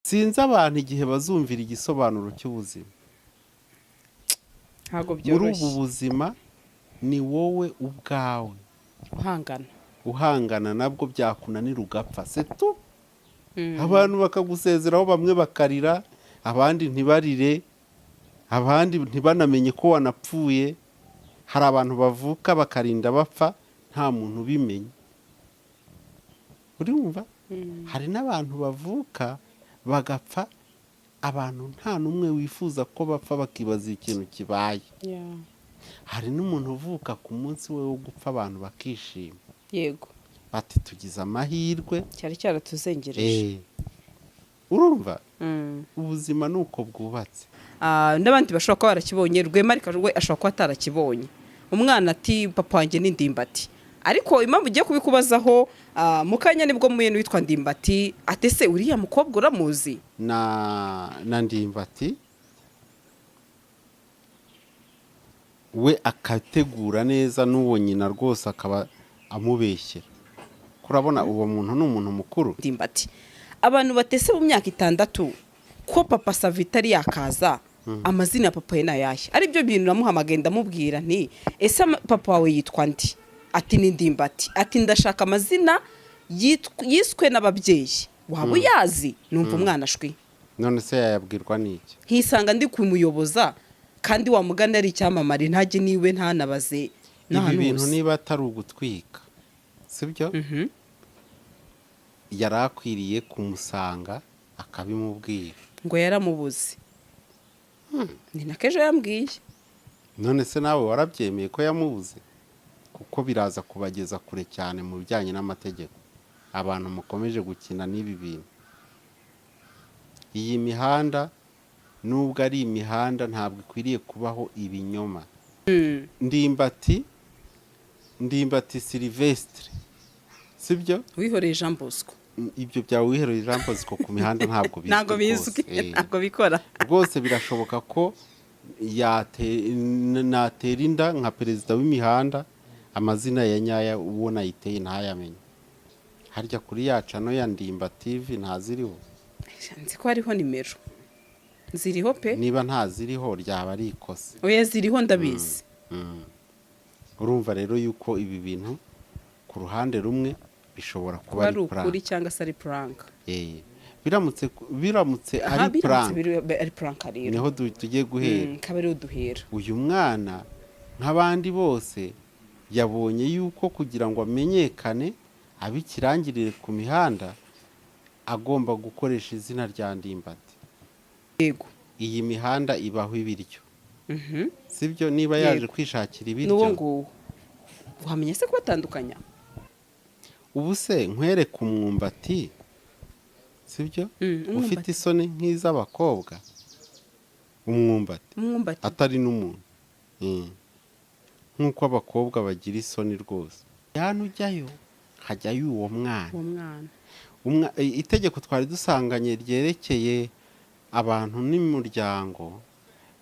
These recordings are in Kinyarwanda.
sinzi abantu igihe bazumvira igisobanuro cy'ubuzima. ntago Muri ubu byoroshye buzima ni wowe ubwawe uhangana nabwo, byakunanira ugapfa setu. Abantu bakagusezeraho, bamwe bakarira, abandi ntibarire, abandi ntibanamenye ko wanapfuye. Hari abantu bavuka bakarinda bapfa nta muntu ubimenye, urumva? Hari n'abantu bavuka bagapfa abantu nta n'umwe wifuza ko bapfa, bakibaza ikintu kibaye. Hari n'umuntu uvuka ku munsi we wo gupfa abantu bakishima, yego, bati tugize amahirwe, cyari cyaratuzengereje. urumva? Ubuzima ni uko bwubatse. N'abandi bashobora kuba barakibonye. Rwema ariko we ashobora kuba atarakibonye. Umwana ati papa wanjye ni Ndimbati, ariko impamvu ugiye kubikubazaho mu kanya nibwo muye witwa Ndimbati. Ate se uriya mukobwa uramuzi? na Ndimbati we akategura neza, n'uwo nyina rwose akaba amubeshyera. Kurabona uwo muntu ni umuntu mukuru. Ndimbati abantu batese mu myaka 6 ko papa Savitari yakaza, amazina ya papa ye nayahe? Ari byo bintu namuhamagaye ndamubwira nti ese papa wawe yitwa ndi? Ati ni Ndimbati. Ati ndashaka amazina yiswe n'ababyeyi. Waba uyazi? Numva umwana ashwi. None se yayabwirwa n'iki? Hisanga ndi kumuyoboza kandi wa mugana ari icyamamare, ntajye niwe ntanabaze ibi bintu niba atari ugutwika, sibyo? Yarakwiriye kumusanga akabimubwira ngo yaramubuze. Ni nakejo yambwiye. None se nawe warabyemeye ko yamubuze? Kuko biraza kubageza kure cyane mu bijyanye n'amategeko. Abantu mukomeje gukina n'ibi bintu. Iyi mihanda nubwo ari imihanda ntabwo ikwiriye kubaho ibinyoma. Ndimbati Sylvestre, sibyo? Wihoreye Jean Bosco. Ibyo byawe wihoreye Jean Bosco ku mihanda ntabwo bizwi. Ntabwo bizwi, ntabwo bikora. Rwose birashoboka ko natera inda nka perezida w'imihanda, amazina ya nyaya ubona yiteye ntayamenye. Harya kuri yacu no ya Ndimba TV ntaziriho? Nzi ko hariho nimero. Ziriho pe? Niba ntaziriho ryaba ari ikosa. Oya ziriho ndabizi. Urumva rero yuko ibi bintu ku ruhande rumwe bishobora kuba ari ukuri cyangwa se ari prank. Biramutse ari prank rero niho tugiye guhera. Kabari uduhera. Uyu mwana nk'abandi bose yabonye yuko kugira ngo amenyekane abikirangirire ku mihanda agomba gukoresha izina rya Ndimbati. Yego. Iyi mihanda ibaho ibiryo. Sibyo? Niba yaje kwishakira ibiryo. Nuwo ngo wamenye se kubatandukanya? Ubu se nkwereka umwumbati, sibyo? Ufite isoni nk'iz'abakobwa. Umwumbati atari n'umuntu. Nk'uko abakobwa bagira isoni rwose. Hano ujyayo hajyayo uwo mwana. Itegeko twari dusanganye ryerekeye abantu n'umuryango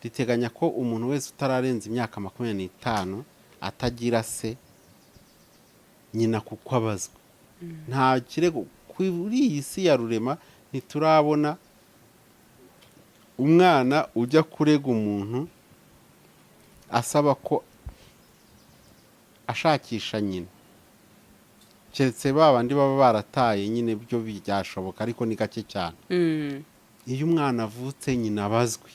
riteganya ko umuntu wese utararenza imyaka 25 atagira se nyina kuko abazwa. Nta kirego kuri iyi si ya rurema ntiturabona umwana ujya kurega umuntu asaba ko ashakisha nyina. Keretse babandi baba barataye nyine byo byashoboka, ariko ni gake cyane. Iyo umwana avutse nyina abazwi.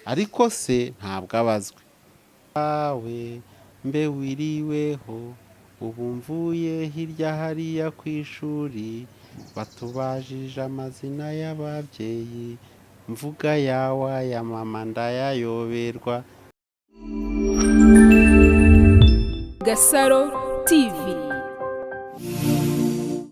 Ariko se ntabwo abazwi. Awe mbe wiriweho ubu mvuye hirya hariya ku ishuri, batubajije amazina y'ababyeyi, mvuga yawa ya mama ndayayoberwa. Gasaro TV.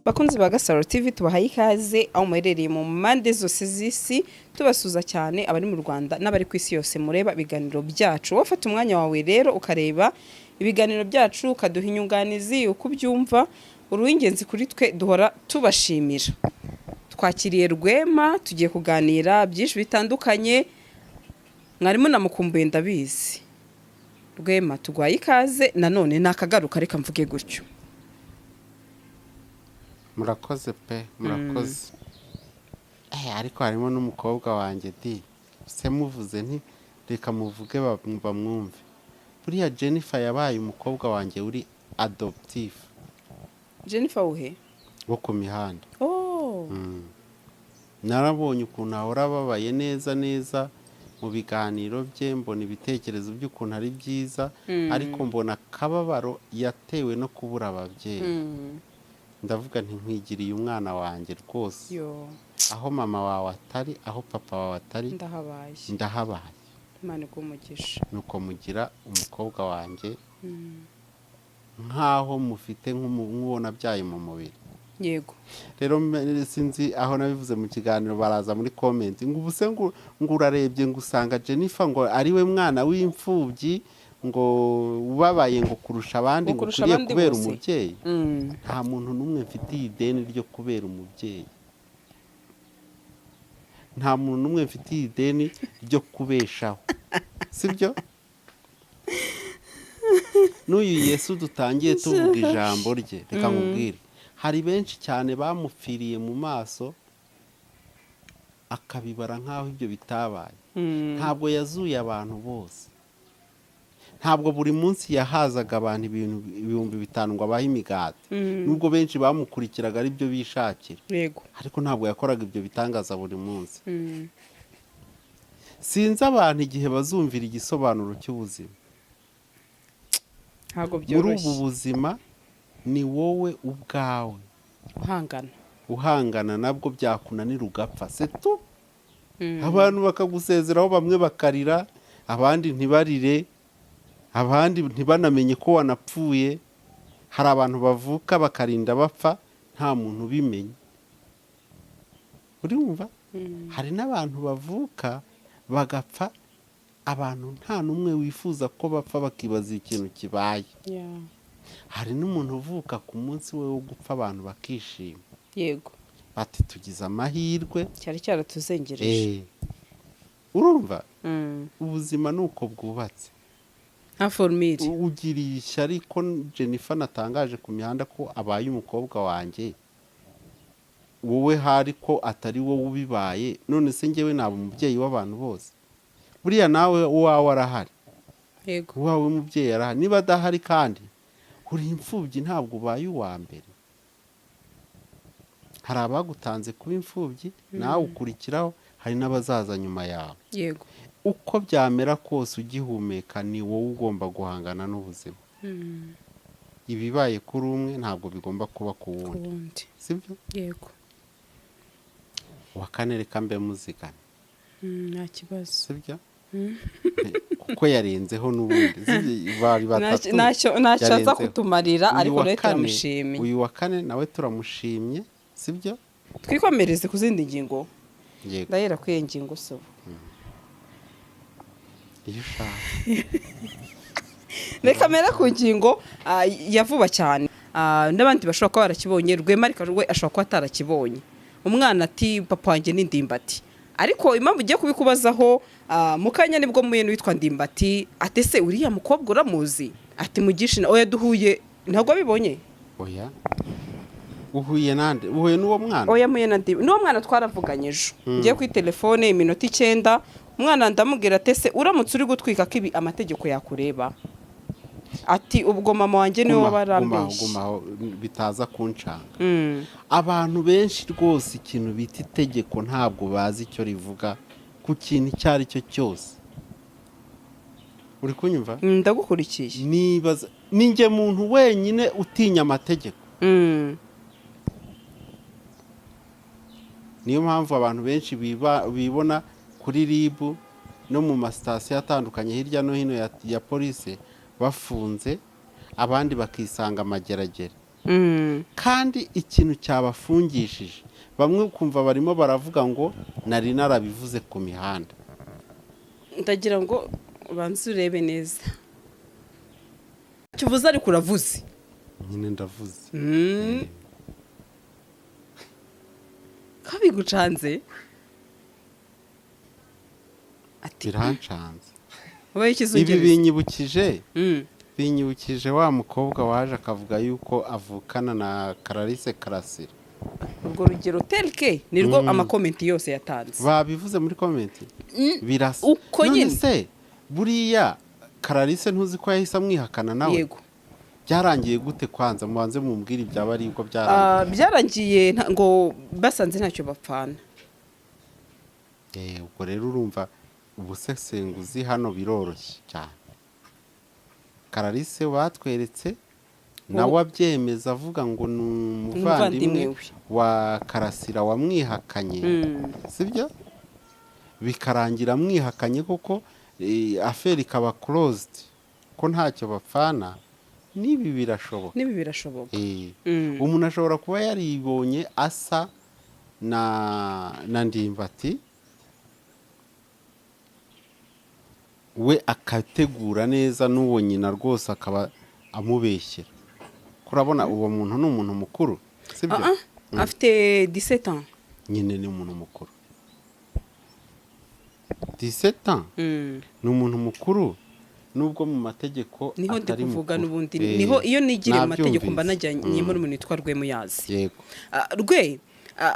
Bakunzi ba Gasaro TV tubahaye ikaze aho muherereye mu mpande zose z'isi, tubasuza cyane abari mu Rwanda n'abari ku isi yose mureba ibiganiro byacu. Wafata umwanya wawe rero ukareba ibiganiro byacu, ukaduha inyunganizi uko ubyumva, uruw'ingenzi kuri twe duhora tubashimira. Twakiriye Rwema, tugiye kuganira byinshi bitandukanye, mwarimu namukumbuye ndabizi. Rwema tugwaye ikaze, nanone nakagaruka reka mvuge gutyo. Murakoze pe, murakoze. ariko harimo n'umukobwa wanjye di se muvuze nti reka muvuge bamwumve. Buriya Jennifer yabaye umukobwa wanjye uri adoptive. Jennifer uhe wo ku mihanda. oh Narabonye ukuntu ahora ababaye neza mu biganiro bye, mbona ibitekerezo by'ukuntu ari byiza, ariko mbona akababaro yatewe no kubura ababyeyi. Ndavuga nti nkwigiriye umwana wanjye rwose, aho mama wawe atari, aho papa wawe atari, ndahabaye. Imana igumugisha. Nuko mugira umukobwa wanjye nkaho mufite nk'ubona byaye mu mubiri. Yego. Rero sinzi aho nabivuze mu kiganiro, baraza muri comment ngo ubuse ngo urarebye ngo usanga Jennifer ngo ari we mwana w'imfubyi ngo ubabaye ngo kurusha abandi ngo kuriye kubera umubyeyi. Nta muntu n'umwe mfitiye ideni ryo kubera umubyeyi. Nta muntu n'umwe mfitiye ideni ryo kubeshaho. Sibyo? N'uyu Yesu dutangiye tuvuga ijambo rye, reka nkubwire, hari benshi cyane bamupfiriye mu maso akabibara nk'aho ibyo bitabaye. Ntabwo yazuye abantu bose, ntabwo buri munsi yahazaga abantu ibihumbi 5 ngo abahe imigati, nubwo benshi bamukurikiraga ari byo bishakira. Yego. Ariko ntabwo yakoraga ibyo bitangaza buri munsi. Sinzi abantu igihe bazumvira igisobanuro cy'ubuzima. Ntabwo byoroshye. Muri ubu buzima ni wowe ubwawe uhangana nabwo, byakunanira ugapfa setu. Abantu bakagusezeraho, bamwe bakarira, abandi ntibarire, abandi ntibanamenye ko wanapfuye. Hari abantu bavuka bakarinda bapfa nta muntu ubimenye. Urumva? Hari n'abantu bavuka bagapfa abantu nta n'umwe wifuza ko bapfa, bakibaza ikintu kibaye. Hari n'umuntu uvuka ku munsi we wo gupfa abantu bakishima. Yego. Bati tugize amahirwe, cyari cyaratuzengereje. Urumva? Ubuzima nuko bwubatse. Nta formule. Ugiriye ishyari ko Jennifer natangaje ku mihanda ko abaye umukobwa wanjye, wowe hari ko atari wowe ubibaye. None se njyewe naba umubyeyi w'abantu bose? Buriya nawe uwawe arahari. Yego. Uwawe umubyeyi arahari. Niba adahari kandi uri imfubyi, ntabwo ubaye uwa mbere. Hari abagutanze kuba imfubyi, nawe ukurikiraho, hari n'abazaza nyuma yawe. Yego. Uko byamera kose ugihumeka, ni wowe ugomba guhangana n'ubuzima. Ibibaye kuri umwe ntabwo bigomba kuba ku wundi. Sibyo? Yego. Wa kane reka mbe muzigana. Nta kibazo. Sibyo? Kuko yarenzeho n'ubundi. Bari batatu. Ntacyo aza kutumarira, ariko rero turamushimye. Uyu wa kane nawe turamushimye. Sibyo? Twikomereze ku zindi ngingo. Yego. Ndahera ku iyi ngingo sobo. Iyo ushaka. Reka mera ku ngingo ya vuba cyane. N'abandi bashobora kuba barakibonye, Rwema ariko we ashobora kuba atarakibonye. Umwana ati papa wanjye ni Ndimbati. Ariko impamvu ugiye kubikubazaho, mukanya nibwo muye witwa Ndimbati, ate se uriya mukobwa uramuzi? Ati mugisha oya duhuye, ntabwo bibonye. Oya. Uhuye nande? Uhuye n'uwo mwana? Oya muye nandi. N'uwo mwana twaravuganye ejo. Ngiye ku telefone iminota 9, umwana ndamubwira ate se uramutse uri gutwika kibi amategeko yakureba. Ati ubwo mama wanjye niwe wabarambeshye. Guma bitaza kuncanga. Abantu benshi rwose ikintu bita itegeko ntabwo bazi icyo rivuga ku kintu cyari cyo cyose. Uri kunyumva? Ndagukurikiye. Nibaza ninjye muntu wenyine utinya amategeko. Niyo mpamvu abantu benshi bibona kuri RIB no mu masitasiyo atandukanye hirya no hino ya polisi bafunze, abandi bakisanga amageragere. Kandi ikintu cyabafungishije, bamwe kumva barimo baravuga ngo nari narabivuze ku mihanda. Ndagira ngo banze urebe neza. Kivuze ari kuravuze. Nyine ndavuze. Kabigucanze? Ati birancanze. Ibi binyibukije wa mukobwa waje akavuga yuko avukana na Clarisse Karasira. urwo rugero telke nirwo amakomenti yose yatanze babivuze muri komenti birasa uko nyine se buriya Clarisse ntuzi ko yahise amwihakana nawe yego byarangiye gute kwanza mubanze mumbwira ibyaba ari uko byarangiye byarangiye ngo basanze ntacyo bapfana ubwo rero urumva ubusesenguzi hano biroroshye cyane Clarisse batweretse nawe abyemeza avuga ngo ni umuvandimwe wa Karasira wamwihakanye sibyo bikarangira amwihakanye kuko affaire ikaba closed ko ntacyo bapfana nibi birashoboka umuntu ashobora kuba yaribonye asa na Ndimbati we akategura neza n'uwo nyina rwose akaba amubeshyera kurabona uwo muntu ni umuntu mukuru sibyo afite 17 ans nyine ni umuntu mukuru 17 ans ni umuntu mukuru nubwo mu mategeko niho ndi kuvuga n'ubundi niho iyo nigire mu mategeko mba najyanye muri umuntu witwa Rwemuyazi yego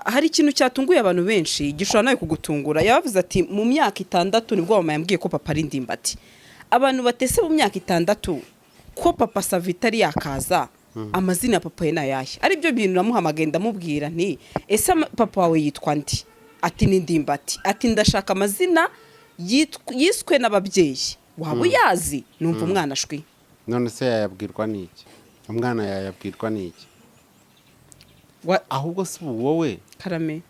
hari ikintu cyatunguye abantu benshi gishobora nawe kugutungura yavuze ati mu myaka 6 nibwo mama yambwiye ko papa ari Ndimbati abantu batese mu myaka 6 ko papa Savitari yakaza amazina ya papa ye nayahe ari byo bintu namuhamagaye ndamubwira nti ese papa wawe yitwa ndi ati ni Ndimbati ati ndashaka amazina yiswe n'ababyeyi waba uyazi numva umwana ashwi none se yayabwirwa n'iki umwana yayabwirwa n'iki ahubwo si wowe karame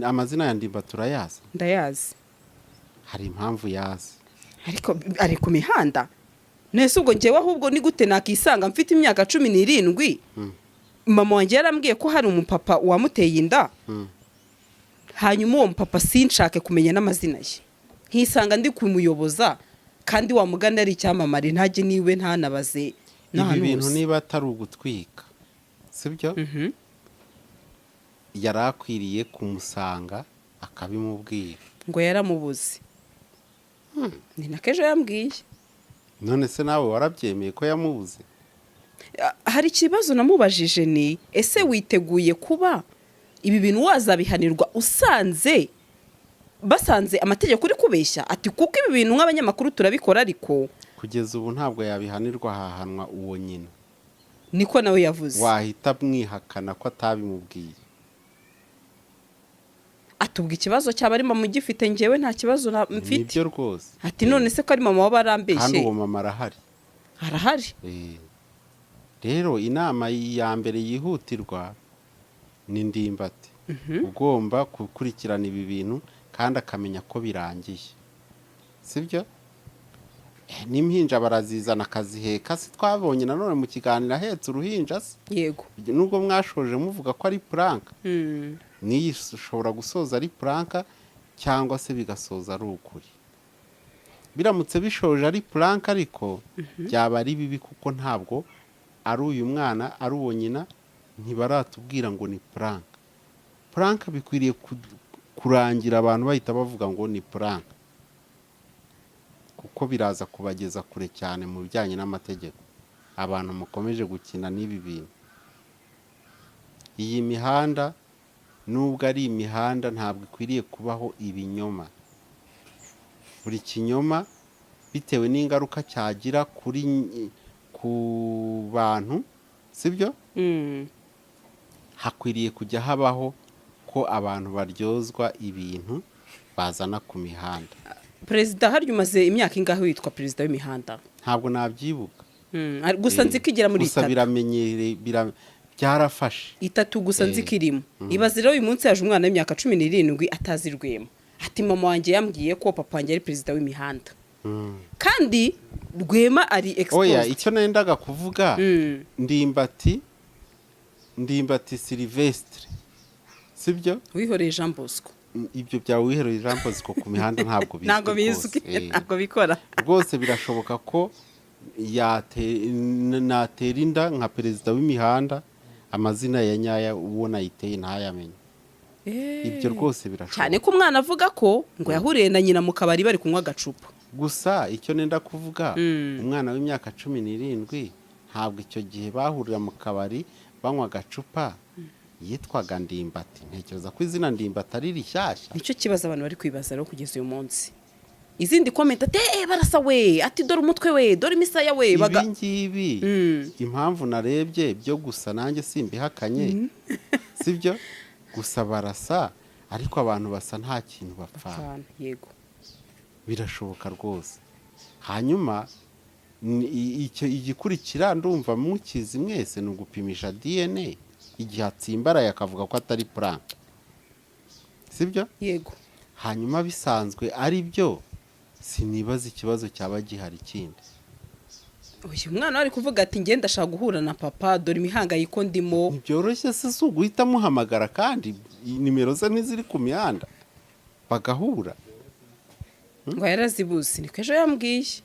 amazina ya Ndimbati turayazi ndayazi hari impamvu yazi ariko ari ku mihanda nese ubwo ngewe ahubwo ni gute nakisanga mfite imyaka 17 mama wanjye yarambwiye ko hari umupapa wamuteye inda hanyuma uwo mpapa sinshake kumenya n'amazina ye nkisanga ndi kumuyoboza kandi wamugana ari icyamamare ntajye niwe ntanabaze ibi bintu niba atari ugutwika sibyo yarakwiriye kumusanga akabimubwira ngo yaramubuze ni nakejo yambwiye none se nawe warabyemeye ko yamubuze hari ikibazo namubajije ni ese witeguye kuba ibi bintu wazabihanirwa basanze amategeko uri kubeshya ati kuko ibi bintu nk'abanyamakuru turabikora ariko kugeza ubu ntabwo yabihanirwa hahanwa uwo nyina niko nawe yavuze wahita mwihakana ko atabimubwiye atubwa ikibazo cyaba ari mama ugifite ngewe nta kibazo mfite nibyo rwose ati none se ko ari mama wabarambeshye kandi uwo mama arahari rero inama ya mbere yihutirwa ni Ndimbati ugomba gukurikirana ibi bintu kandi akamenya ko birangiye sibyo n'impinja barazizana akaziheka si twabonye nanone mu kiganiro ahetse uruhinja se yego nubwo mwashoje muvuga ko ari puranka niyi ishobora gusoza ari puranka cyangwa se bigasoza ari ukuri biramutse bishoje ari puranka ariko byaba ari bibi kuko ntabwo ari uyu mwana ari uwo nyina ntibaratubwira ngo ni puranka puranka bikwiriye kurangira abantu bahita bavuga ngo ni puranka kuko biraza kubageza kure cyane mu bijyanye n'amategeko abantu mukomeje gukina n'ibi bintu iyi mihanda nubwo ari imihanda ntabwo ikwiriye kubaho ibinyoma buri kinyoma bitewe n'ingaruka cyagira ku bantu sibyo hakwiriye kujya habaho ko abantu baryozwa ibintu bazana ku mihanda perezida harya umaze imyaka ingahe witwa perezida w'imihanda ntabwo nabyibuka gusa nzi ko igera muri gusa biramenyereye byarafashe 3 gusa nzi ko irimo ibaze rero uyu munsi yaje umwana w'imyaka 17 atazi Rwema ati mama wanjye yambwiye ko papa wanjye ari perezida w'imihanda kandi Rwema ari exposed oya icyo nendaga kuvuga Ndimbati Sylvestre sibyo wihoreye Jean Bosco ibyo byawe wihoreye Jean Bosco ku mihanda ntabwo bizwi ntabwo bikora rwose birashoboka ko natera inda nka perezida w'imihanda amazina ya nyaya ubona yiteye ntayamenye ibyo rwose birashoboka cyane ko umwana avuga ko ngo yahuriye na nyina mu kabari bari kunywa agacupa gusa icyo nenda kuvuga umwana w'imyaka 17 ntabwo icyo gihe bahurira mu kabari banywa agacupa yitwaga Ndimbati. Ntekereza ko izina Ndimbati ari rishyashya. nicyo kibazo abantu bari kwibaza rero kugeza uyu munsi. Izindi comment ati barasa we, ati dore umutwe we, dore imisaya we, ibi ngibi impamvu narebye byo gusa nanjye simbihakanye sibyo, gusa barasa ariko abantu basa nta kintu bapfana. Yego, birashoboka rwose. Hanyuma icyo igikurikira ndumva mukizi mwese ni ugupimisha DNA igihe atsimbaraye akavuga ko atari prank, sibyo? yego. Hanyuma bisanzwe ari byo, sinibaza ikibazo cyaba gihari kindi. Uyu mwana ari kuvuga ati ngenda ndashaka guhura na papa, dore imihangayiko ndimo. Ntibyoroshye se uguhita muhamagara kandi nimero ze ntiziri ku mihanda bagahura. Ngo yarazibuze, niko ejo yambwiye.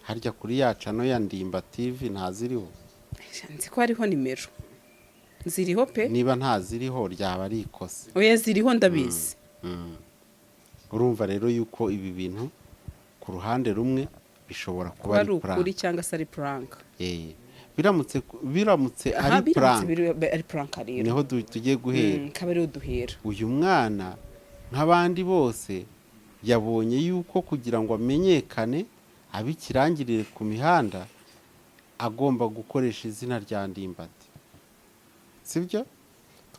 Harya kuri yacu no ya Ndimba TV ntaziriho. Nzi ko hariho nimero. Ziriho pe? Niba ntaziriho ryaba ari ikosa. Oya ziriho ndabizi. Urumva rero yuko ibi bintu ku ruhande rumwe bishobora kuba ari prank. Ukuri cyangwa se ari prank. Biramutse ari prank rero. Niho tugiye guhera. Kabariho duhera. Uyu mwana nk'abandi bose yabonye yuko kugira ngo amenyekane abikirangirire ku mihanda agomba gukoresha izina rya Ndimbati, sibyo?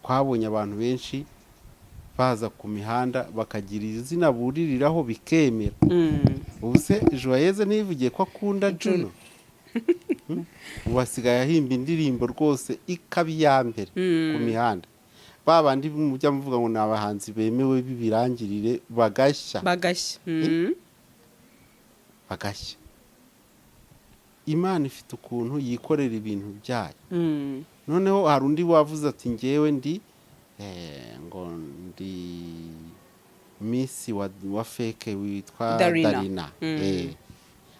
Twabonye abantu benshi baza ku mihanda bakagira izina buririraho bikemera. Ubu se Joyeuse ntivugiye ko akunda Juno. Ubu asigaye ahimba indirimbo rwose ikabi ya mbere ku mihanda. Babandi mujya muvuga ngo nabahanzi bemewe bibirangirire bagashya. Imana ifite ukuntu yikorera ibintu byayo. Noneho hari undi wavuze ati ngewe ndi Miss wa fake witwa Darina.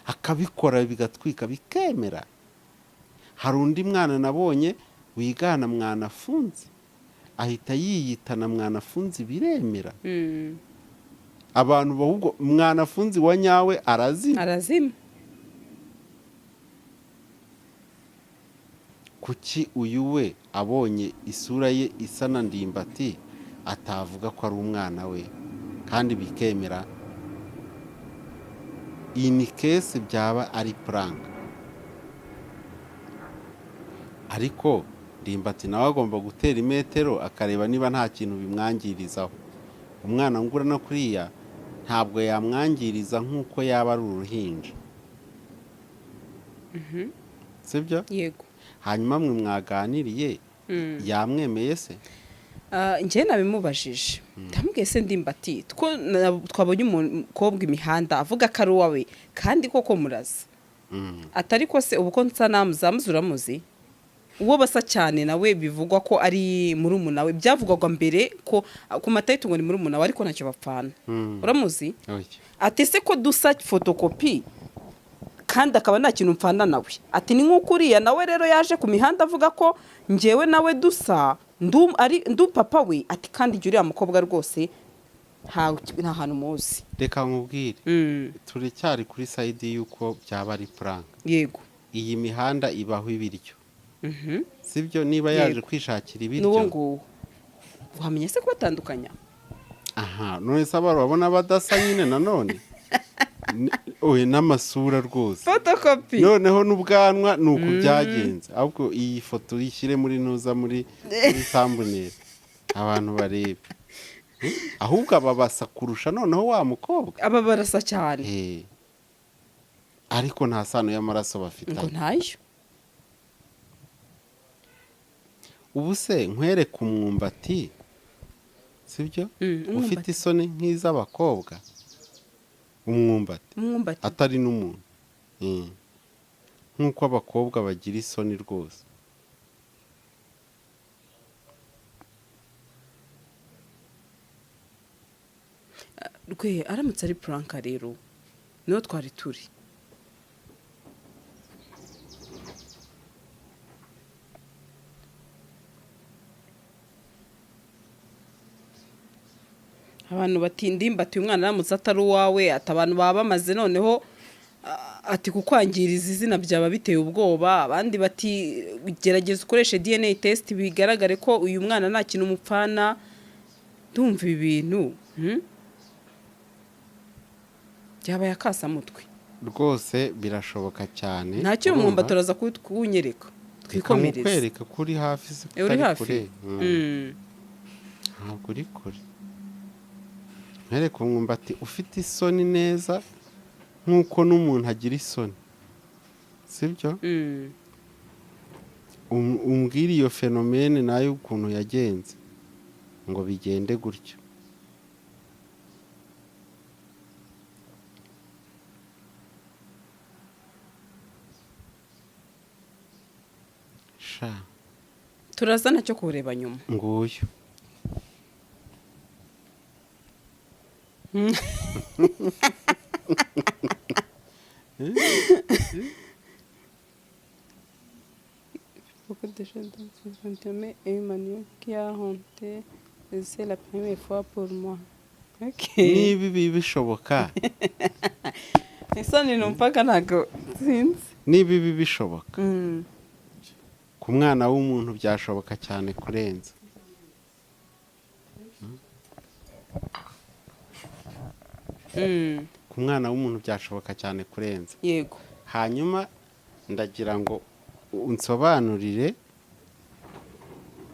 Akabikora bigatwika bikemera. Hari undi mwana nabonye wigana Mwanafunzi ahita yiyitana Mwanafunzi biremera. Abantu bahubwo Mwanafunzi wa nyawe arazima. Kuki uyu we abonye isura ye isa na Ndimbati atavuga ko ari umwana we kandi bikemera? Iyi ni case byaba ari prank. Ariko Ndimbati nawe agomba gutera imetero akareba niba nta kintu bimwangirizaho. Umwana ngura no kuriya ntabwo yamwangiriza nk'uko yaba ari uruhinja. Sibyo? Yego. Hanyuma mwe mwaganiriye yamwemeye se? Njye nabimubajije. Ndamubwiye se Ndimbati twabonye umukobwa imihanda avuga ko ari uwawe kandi koko muraza. Atari ko se ubu ko nsa namuzuramuzi uwo basa cyane nawe bivugwa ko ari murumuna we. Byavugwaga mbere ko ku matayito ngo ni murumuna we ariko ntacyo bapfana. Uramuzi? Ati se ko dusa fotokopi kandi akaba nta kintu mpfana nawe. Ati ni nk'uko uriya nawe rero yaje ku mihanda avuga ko njyewe nawe dusa ndu papa we. Ati kandi jya uriya mukobwa rwose nta hantu muzi. Reka nkubwire turacyari kuri side yuko byaba ari prank. Yego. Iyi mihanda ibaho ibiryo. Sibyo? Niba yaje kwishakira ibiryo n'uwo nguwo wamenye se ko batandukanya. None se barabona badasa nyine nanone. Oye n'amasura rwose photocopy. Noneho n'ubwanwa nuko byagenze. Ahubwo iyi foto yishyire muri nuza muri thumbnail abantu barebe. Ahubwo ababasa kurusha noneho wa mukobwa. Aba barasa cyane. Ariko nta sano y'amaraso bafitanye. Ngo ntayo. Ubu se nkwereka umwumbati, sibyo? Ufite isoni nk'iz'abakobwa. Umwumbati atari n'umuntu. Nk'uko abakobwa bagira isoni rwose. Aramutse ari prank rero niho twari turi. Abantu bati Ndimbati umwana aramutse atari uwawe, ati abantu baba bamaze noneho ati kukwangiriza izina byaba biteye ubwoba, abandi bati gerageza ukoreshe DNA test bigaragare ko uyu mwana nta kintu umupfana. Ndumva ibintu byabaye akasamutwe rwose birashoboka cyane. ntacyo mwumva turaza kuwunyereka twikomereze. Kwereka kuri hafi se uri hafi. Ntabwo uri kure. Mwereka umwumbati ufite isoni neza nk'uko n'umuntu agira isoni, sibyo? Umbwira iyo fenomene nayo ukuntu yagenze ngo bigende gutyo. turaza nacyo kureba nyuma. Nguyu Beaucoup de gens dans ce film Emmanuel qui a honte, c'est la première fois pour moi. niba ibi bishoboka, isoni numvaga ntago sinzi. niba ibi bishoboka ku mwana w'umuntu byashoboka cyane kurenza. Ku mwana w'umuntu byashoboka cyane kurenza. Yego. Hanyuma ndagira ngo unsobanurire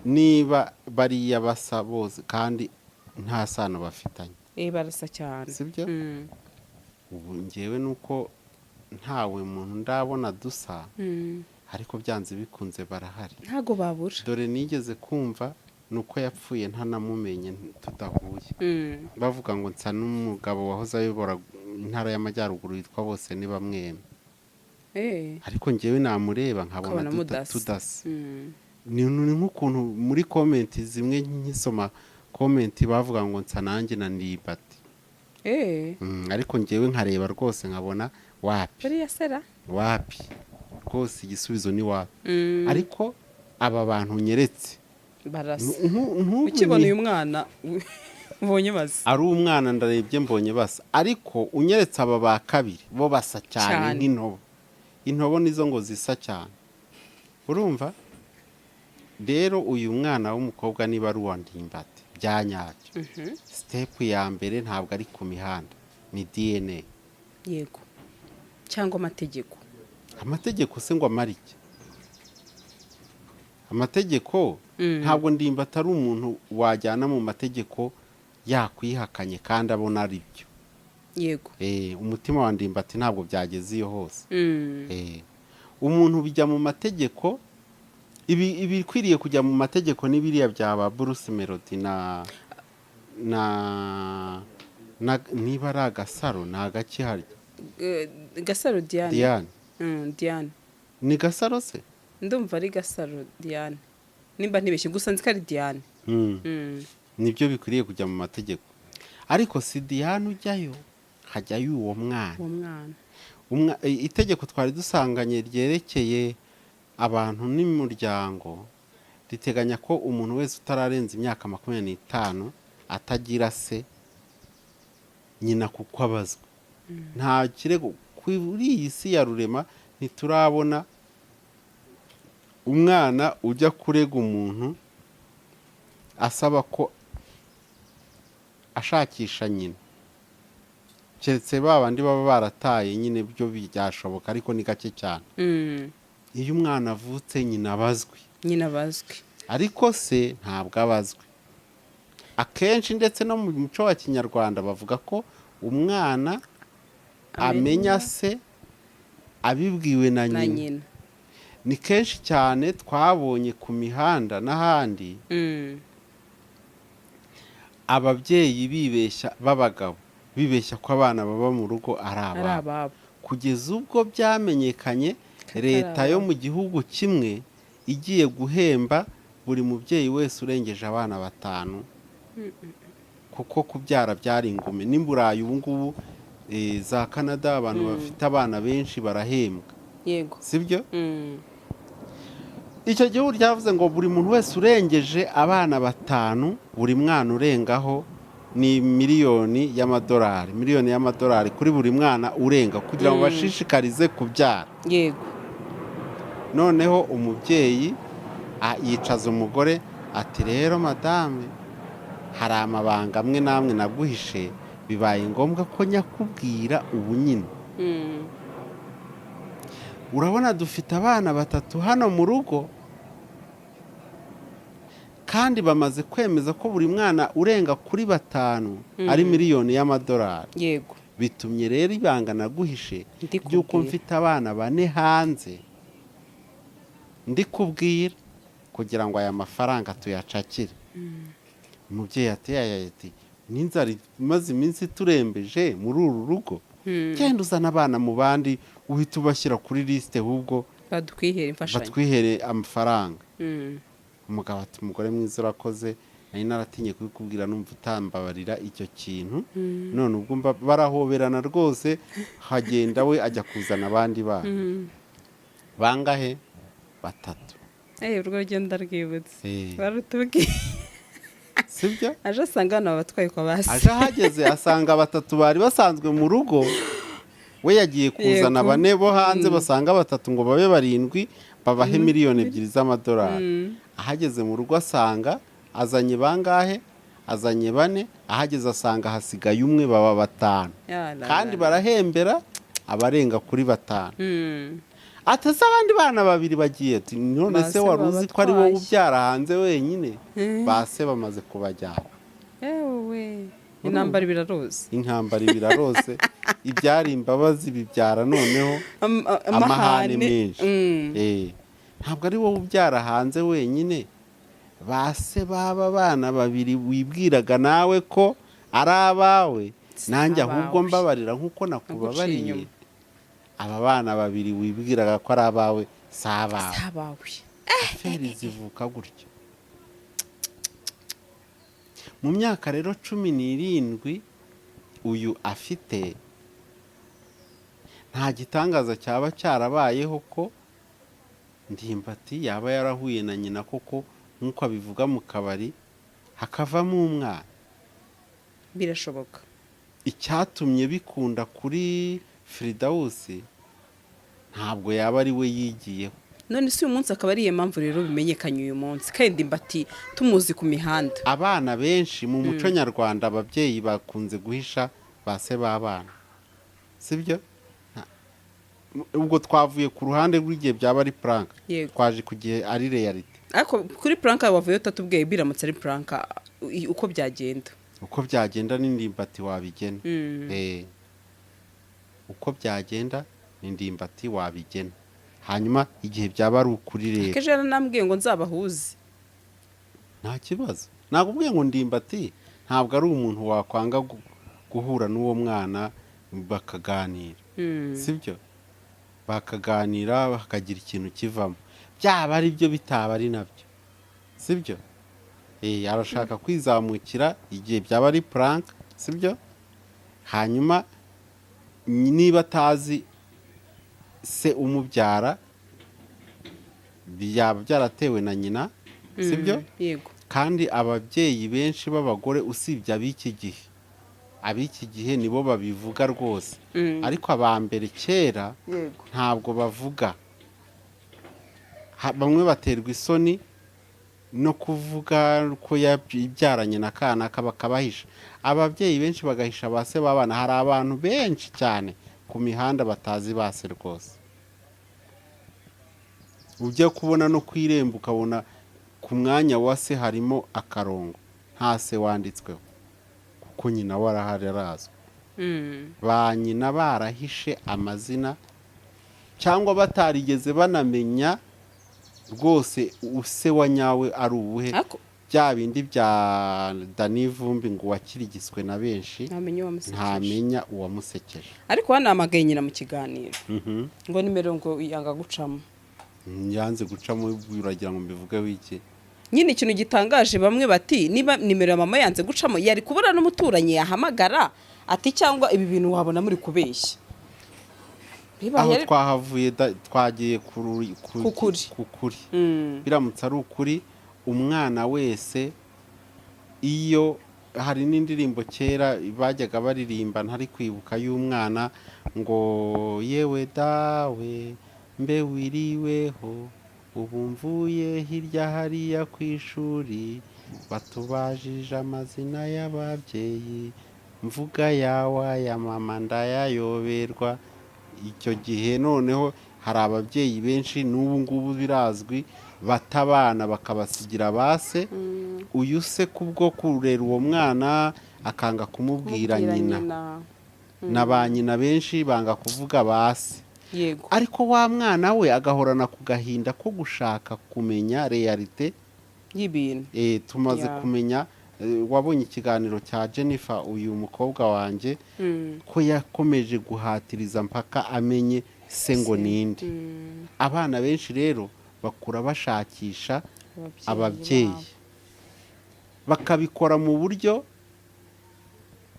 niba bariya basa bose kandi nta sano bafitanye. Barasa cyane. Sibyo? Ubu ngewe nuko ntawe muntu ndabona dusa, ariko byanze bikunze barahari. Ntago babura. Dore nigeze kumva nuko yapfuye ntanamumenye tudahuye. Bavuga ngo nsa n'umugabo wahoze ayobora intara y'amajyaruguru yitwa Bose ni Bamweme. Ariko ngewe namureba nkabona tudasa. Ni nk'ukuntu muri komenti zimwe nkisoma komenti bavuga ngo nsa nanjye na Ndibati. Ariko ngewe nkareba rwose nkabona wapi. Bariya sera? Wapi. Rwose igisubizo ni wapi. Ariko aba bantu nyeretse barasa. Ukibona uyu mwana ubonye basa. Ari umwana ndarebye mbonye basa. Ariko unyeretse aba ba kabiri bo basa cyane nk'intobo. Intobo nizo ngo zisa cyane. Urumva? Rero uyu mwana w'umukobwa niba ari uwa Ndimbati byanyacyo. Step ya mbere ntabwo ari ku mihanda, ni DNA. Yego. Cyangwa amategeko. Amategeko se ngo amarike. Amategeko ntabwo Ndimbati ari umuntu wajyana mu mategeko yakwihakanye kandi abona ari byo. Yego. Umutima wa Ndimbati ntabwo byageze iyo hose. Umuntu bijya mu mategeko, ibikwiriye kujya mu mategeko n'ibiriya byaba Bruce Melody na niba ari Agasaro ni agakihari. Gasaro Diane. Diane. Ni Gasaro se? Ndumva ari Gasaro Diane. Nimba ntibeshye gusa nzi ko ari Diane. Nibyo bikwiriye kujya mu mategeko. Ariko si Diane ujyayo, hajyayo uwo mwana. Itegeko twari dusanganye ryerekeye abantu n'umuryango riteganya ko umuntu wese utararenza imyaka 25 atagira se nyina kuko abazwa. Nta kirego kuri iyi si ya rurema ntiturabona umwana ujya kurega umuntu asaba ko ashakisha nyina. Keretse babandi baba barataye nyine byo byashoboka, ariko ni gake cyane. Iyo umwana avutse nyina abazwi. Ariko se ntabwo abazwi. Akenshi ndetse no mu muco wa Kinyarwanda bavuga ko umwana amenya se abibwiwe na nyina. Ni kenshi cyane twabonye ku mihanda n'ahandi ababyeyi bibeshya b'abagabo bibeshya ko abana baba mu rugo ari ababo. Kugeza ubwo byamenyekanye leta yo mu gihugu kimwe igiye guhemba buri mubyeyi wese urengeje abana 5 kuko kubyara byari ingume. N'imburayi ubu ngubu za Canada abantu bafite abana benshi barahembwa. Yego. Sibyo? Icyo gihugu ryavuze ngo buri muntu wese urengeje abana 5 buri mwana urengaho ni miliyoni y'amadolari kuri buri mwana urenga kugira ngo bashishikarize kubyara. yego noneho umubyeyi yicaza umugore ati rero madame hari amabanga amwe n'amwe naguhishe bibaye ngombwa ko nyakubwira ubu nyine. urabona dufite abana 3 hano mu rugo kandi bamaze kwemeza ko buri mwana urenga kuri 5 ari miliyoni y'amadolari. yego bitumye rero ibanga naguhishe by'uko mfite abana 4 hanze ndikubwira kugira ngo aya mafaranga tuyacakire. umubyeyi ati n'inzara imaze iminsi turembeje muri uru rugo, genda uzana abana mu bandi uhita ubashyira kuri lisite ahubwo batwihere amafaranga. umugabo ati umugore mwiza urakoze, nari naratinye kubikubwira numva utambabarira icyo kintu, none ubwo barahoberana rwose, hagenda we ajya kuzana abandi bana. bangahe? 3. urwo rugendo rwibutse barutubwiye sibyo? aje asanga hano abatwaye kwa basi, aje ahageze asanga 3 bari basanzwe mu rugo, we yagiye kuzana 4 bo hanze basanga 3 ngo babe 7 babahe miliyoni 2 z'amadolari. ahageze mu rugo asanga azanye bangahe? azanye 4. ahageze asanga hasigaye 1 baba 5 kandi barahembera abarenga kuri 5. atase abandi bana 2 bagiye ati none se wari uzi ko ari wowe ubyara hanze wenyine? base bamaze kubajyana. yewe intambara birarose ibyari imbabazi bibyara noneho amahane menshi. ntabwo ari wowe ubyara hanze wenyine, base baba bana 2 wibwiraga nawe ko ari abawe, nanjye ahubwo mbabarira nk'uko nakubabariye. aba bana 2 wibwiraga ko ari abawe sabawe. aferi zivuka gutyo. mu myaka rero 17 uyu afite, nta gitangaza cyaba cyarabayeho ko Ndimbati yaba yarahuye na nyina koko nk'uko abivuga mu kabari hakavamo umwana. birashoboka. icyatumye bikunda kuri Firidausi ntabwo yaba ari we yigiyeho. none si uyu munsi akaba ariyo mpamvu rero bimenyekanye uyu munsi, kandi Ndimbati tumuzi ku mihanda. abana benshi mu muco nyarwanda ababyeyi bakunze guhisha base b'abana, sibyo? ubwo twavuye ku ruhande rw'igihe byaba ari prank, twaje ku gihe ari reality. ariko kuri prank wavuye utatubwiye biramutse ari prank uko byagenda ni Ndimbati wabigena. uko byagenda ni Ndimbati wabigena, hanyuma igihe byaba ari ukuri rero akeje nambwiye ngo nzabahuze nta kibazo. nakubwiye ngo Ndimbati ntabwo ari umuntu wakwanga guhura n'uwo mwana bakaganira, sibyo? bakaganira bakagira ikintu kivamo, byaba ari byo bitaba ari nabyo, sibyo? arashaka kwizamukira igihe byaba ari prank, sibyo? hanyuma niba atazi se umubyara byaba byaratewe na nyina, sibyo? yego. kandi ababyeyi benshi b'abagore usibye ab'iki gihe nibo babivuga rwose, ariko abambere kera ntabwo bavuga. bamwe baterwa isoni no kuvuga ko yabyaranye na kanaka bakabahisha. ababyeyi benshi bagahisha base b'abana. hari abantu benshi cyane ku mihanda batazi base rwose. ujya kubona no kwiremba ukabona ku mwanya wa se harimo akarongo, nta se wanditsweho kuko nyina warahari arazwi. ba nyina barahishe amazina cyangwa batarigeze banamenya rwose use wa nyawe ari ubuhe. bya bindi bya Dani Vumbi ngo wakirigiswe na benshi ntamenya uwamusekeje. ariko wanamagaye nyina mu kiganiro ngo nimero ngo yanga gucamo. yanze gucamo uragira ngo mbivugeho iki? nyine ikintu gitangaje bamwe bati niba nimero ya mama yanze gucamo yari kubura n'umuturanyi yahamagara ati cyangwa ibi bintu wabona muri kubeshya. aho twahavuye twagiye kukuri. biramutse ari ukuri umwana wese iyo hari n'indirimbo kera bajyaga baririmba ntari kwibuka y'umwana ngo yewe dawe mbe wiriweho ubu mvuye hirya hariya ku ishuri batubajije amazina y'ababyeyi mvuga yawa ya mama ndayayoberwa. Icyo gihe noneho hari ababyeyi benshi n'ubu ngubu birazwi bata abana bakabasigira base, uyu se kubwo kurera uwo mwana akanga kumubwira nyina, na ba nyina benshi banga kuvuga base. Yego. Ariko wa mwana we agahorana ku gahinda ko gushaka kumenya realite y'ibintu. Tumaze kumenya, wabonye ikiganiro cya Jennifer uyu mukobwa wanjye ko yakomeje guhatiriza mpaka amenye se ngo ninde. Abana benshi rero bakura bashakisha ababyeyi, bakabikora mu buryo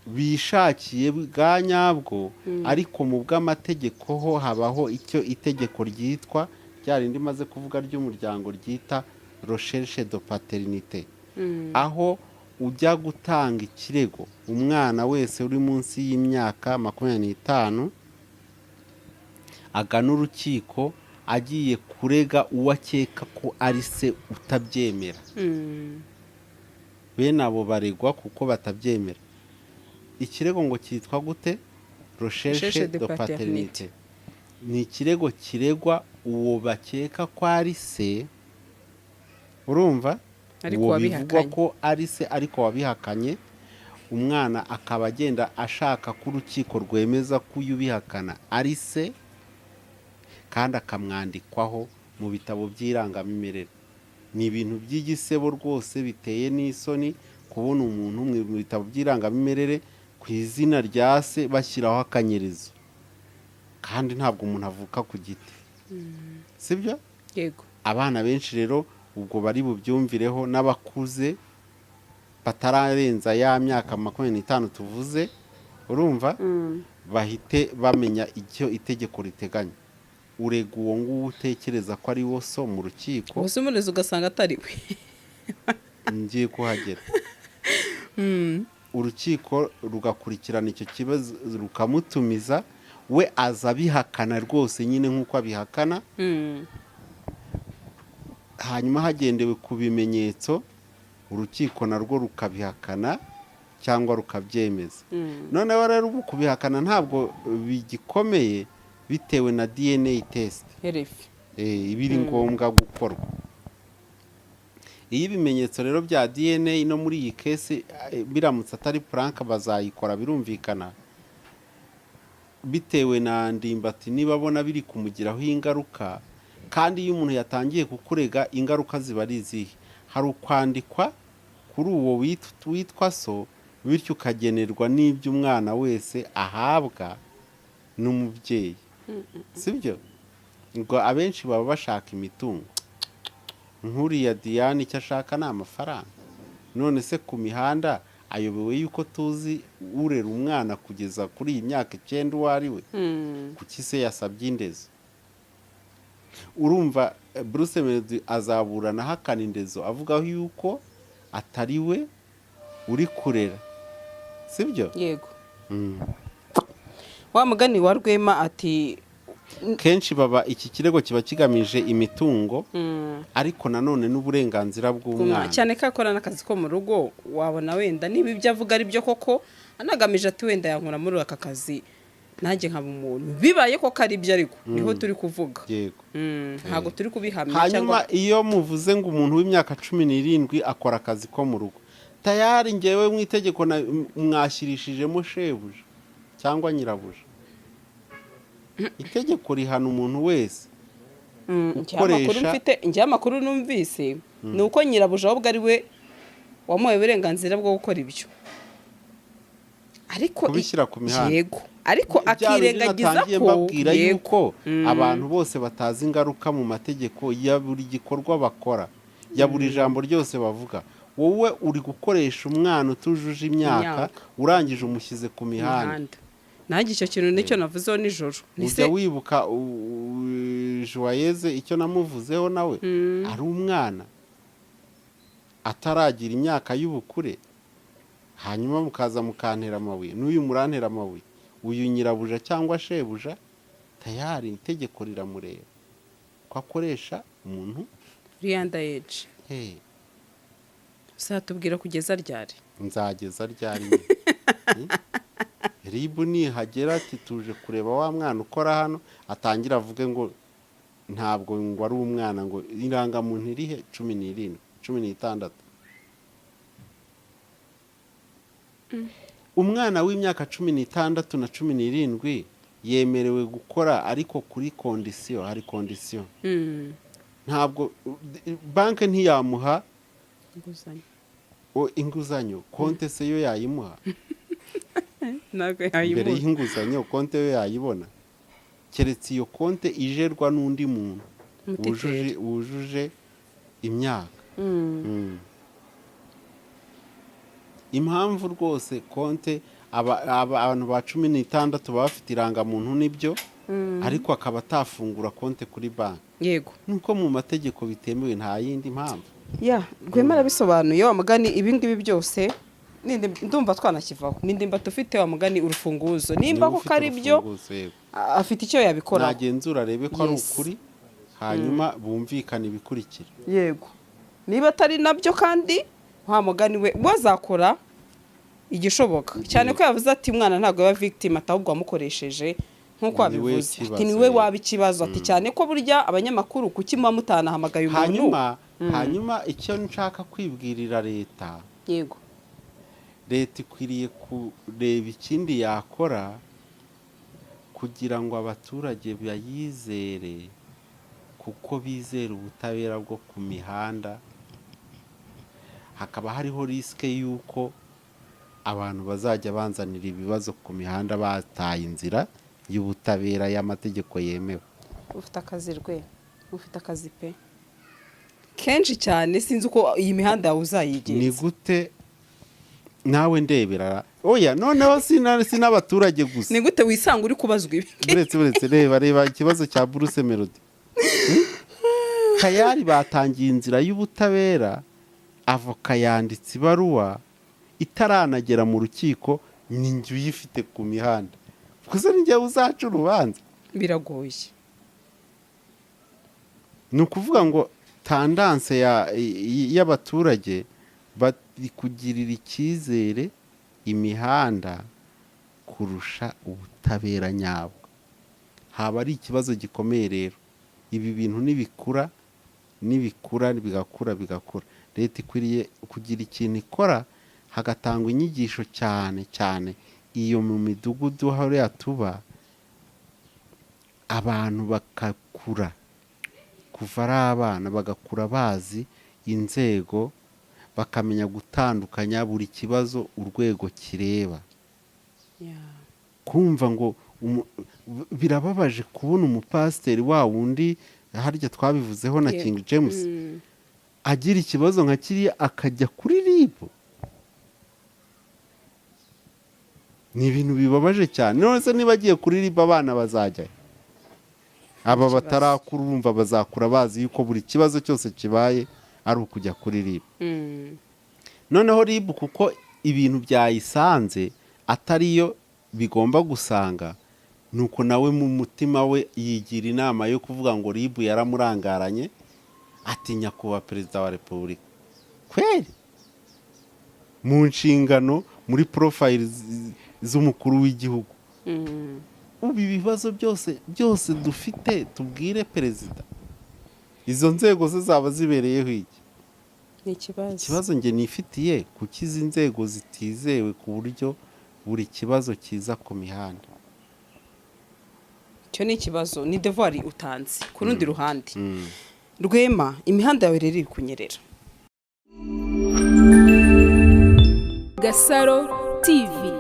bishakiye bwa nyabwo, ariko mu bw'amategeko ho habaho icyo itegeko ryitwa ryarindi maze kuvuga ry'umuryango ryita recherche de paternité, aho ujya gutanga ikirego umwana wese uri munsi y'imyaka 25 agana urukiko agiye kurega uwo akeka ko ari se utabyemera. Bene abo baregwa kuko batabyemera. Ikirego ngo cyitwa gute? Recherche de paternité. Ni ikirego kiregwa uwo bakeka ko ari se, urumva, uwo bivugwa ko ari se ariko wabihakanye. Umwana akaba agenda ashaka ko urukiko rwemeza ko uyu bihakana ari se, kandi akamwandikwaho mu bitabo by'irangamimerere. Ni ibintu by'igisebo rwose biteye n'isoni kubona umuntu mu bitabo by'irangamimerere ku izina rya se bashyiraho akanyerezo, kandi ntabwo umuntu avuka ku giti, sibyo? Yego. Abana benshi rero ubwo bari bubyumvireho, n'abakuze batararenza ya myaka 25 tuvuze, urumva, bahite bamenya icyo itegeko riteganya. Urega uwo nguwo utekereza ko ari wo so mu rukiko, ubusumurizo ugasanga atari we. ngiye kuhagera. Urukiko rugakurikirana icyo kibazo rukamutumiza, we aza bihakana rwose nyine nk'uko abihakana. Hanyuma hagendewe ku bimenyetso urukiko narwo rukabihakana cyangwa rukabyemeza. Noneho rero ubu kubihakana ntabwo bigikomeye bitewe na DNA test ibiri ngombwa gukorwa. Iyi bimenyetso rero bya DNA no muri iyi case biramutse atari prank bazayikora, birumvikana, bitewe na ndimbati niba abona biri kumugiraho ingaruka. Kandi iyo umuntu yatangiye kukurega ingaruka ziba ari izihe? Hari ukwandikwa kuri uwo witwa so, bityo ukagenerwa n'ibyo umwana wese ahabwa n'umubyeyi, sibyo? Ngo abenshi baba bashaka imitungo. Nkuriya Diane icyo ashaka ni amafaranga. None se ku mihanda ayobewe yuko tuzi urera umwana kugeza kuri iyi myaka 9 uwo ari we, kuki se yasabye indezo? Urumva Bruce Melody azaburana hakana indezo avuga yuko atari we uri kurera, sibyo? Yego. Wa mugani wa Rwema ati kenshi baba iki kirego kiba kigamije imitungo, ariko nanone n'uburenganzira bw'umwana, cyane kakora n'akazi ko mu rugo. Wabona wenda niba ibyo avuga ari byo koko, anagamije ati wenda yankora muri aka kazi nanjye nkaba umuntu, bibaye ko kari ibyo, ariko niho turi kuvuga. Yego. Ntago turi kubihamya. Hanyuma iyo muvuze ngo umuntu w'imyaka 17 akora akazi ko mu rugo, tayari ngewe mu itegeko mwashirishijemo shebuja cyangwa nyirabuja. Itegeko rihana umuntu wese ukoresha. Njye amakuru numvise ni uko nyirabuja ahubwo ari we wamuhaye uburenganzira bwo gukora ibyo, ariko kubishyira ku mihanda. Yego. Ariko akirengagiza ko mbabwira yuko abantu bose batazi ingaruka mu mategeko ya buri gikorwa bakora, ya buri jambo ryose bavuga. Wowe uri gukoresha umwana utujuje imyaka, urangije umushyize ku mihanda. Nanjye icyo kintu nicyo navuzeho nijoro. Ujya wibuka Joyeuse icyo namuvuzeho nawe, ari umwana ataragira imyaka y'ubukure, hanyuma mukaza mukantera amabuye, n'uyu murantera amabuye, uyu nyirabuja cyangwa shebuja tayari itegeko riramureba ko akoresha umuntu riyanda age. Satubwira kugeza ryari? Nzageza ryari? Ribu nihagera ati tuje kureba wa mwana ukora hano, atangira avuge ngo ntabwo ngo ari umwana, ngo irangamuntu irihe 17 16. Umwana w'imyaka 16 na 17 yemerewe gukora, ariko kuri kondisiyo, hari kondisiyo. Ntabwo banki ntiyamuha inguzanyo, konte se yo yayimuha. Mbere y'inguzanyo konte yo yayibona, keretse iyo konte ijerwa n'undi muntu wujuje imyaka. Impamvu rwose konte abantu ba 16 baba bafite irangamuntu nibyo, ariko akaba atafungura konte kuri banki. Yego, nuko mu mategeko bitemewe, nta yindi mpamvu. Rwema arabisobanuye. Wa mugani ibingibi byose ndumva twanakivaho. Nindimba tufite wa mugani urufunguzo, nimba ko ari byo afite icyo yabikora, nagenzura arebe ko ari ukuri, hanyuma bumvikana ibikurikira. Yego, niba atari nabyo kandi wa mugani we wazakora igishoboka, cyane ko yavuze ati umwana ntabwo yaba victim, atahubwo wamukoresheje nkuko wabivuze, ati niwe waba ikibazo, ati cyane ko burya abanyamakuru kuki muba mutanahamagaye umuntu. Hanyuma icyo nshaka kwibwirira leta, yego, leta ikwiriye kureba ikindi yakora kugira ngo abaturage bayizere, kuko bizera ubutabera bwo ku mihanda. Hakaba hariho risike y'uko abantu bazajya banzanira ibibazo ku mihanda bataye inzira y'ubutabera y'amategeko yemewe. Ufite akazi rwe, ufite akazi pe kenshi cyane, sinzi uko iyi mihanda yawe uzayigenza. Ni gute nawe ndebera? Oya, noneho sinabaturage gusa. Ni gute wisanga uri kubazwa ibi? Buretse reba ikibazo cya Bruce Melody. Tayari batangiye inzira y'ubutabera, avoka yanditse ibaruwa itaranagera mu rukiko, ni njye uyifite ku mihanda. Kuko ni njye uzaca urubanza. Biragoye. Ni ukuvuga ngo tandanse y'abaturage bari kugirira icyizere imihanda kurusha ubutabera nyabwo. Haba ari ikibazo gikomeye rero. Ibi bintu nibikura bigakura. Leta ikwiriye kugira ikintu ikora, hagatangwa inyigisho cyane cyane iyo mu midugudu hariya tuba, abantu bakakura, kuva ari abana bagakura bazi inzego, bakamenya gutandukanya buri kibazo urwego kireba. Kumva ngo birababaje kubona umupasiteri wa wundi harya twabivuzeho na King James agira ikibazo nka kiriya akajya kuri RIB. Ni ibintu bibabaje cyane. None se niba agiye kuri RIB abana bazajya? Aba batarakura urumva bazakura bazi yuko buri kibazo cyose kibaye ari ukujya kuri RIB. Noneho RIB kuko ibintu byayisanze atariyo bigomba gusanga, nuko nawe mu mutima we yigira inama yo kuvuga ngo RIB yaramurangaranye, atinya kuba perezida wa repubulika. Kweli mu nshingano, muri profile z'umukuru w'igihugu, ubu ibibazo byose dufite tubwire perezida, izo nzego ze zaba zibereyeho iki? Ni ikibazo nge nifitiye, kuki izi nzego zitizewe ku buryo buri kibazo kiza ku mihanda. Cyo ni ikibazo, ni devoir utanze. Ku rundi ruhande, Rwema, imihanda yawe rero iri kunyerera. Gasaro TV.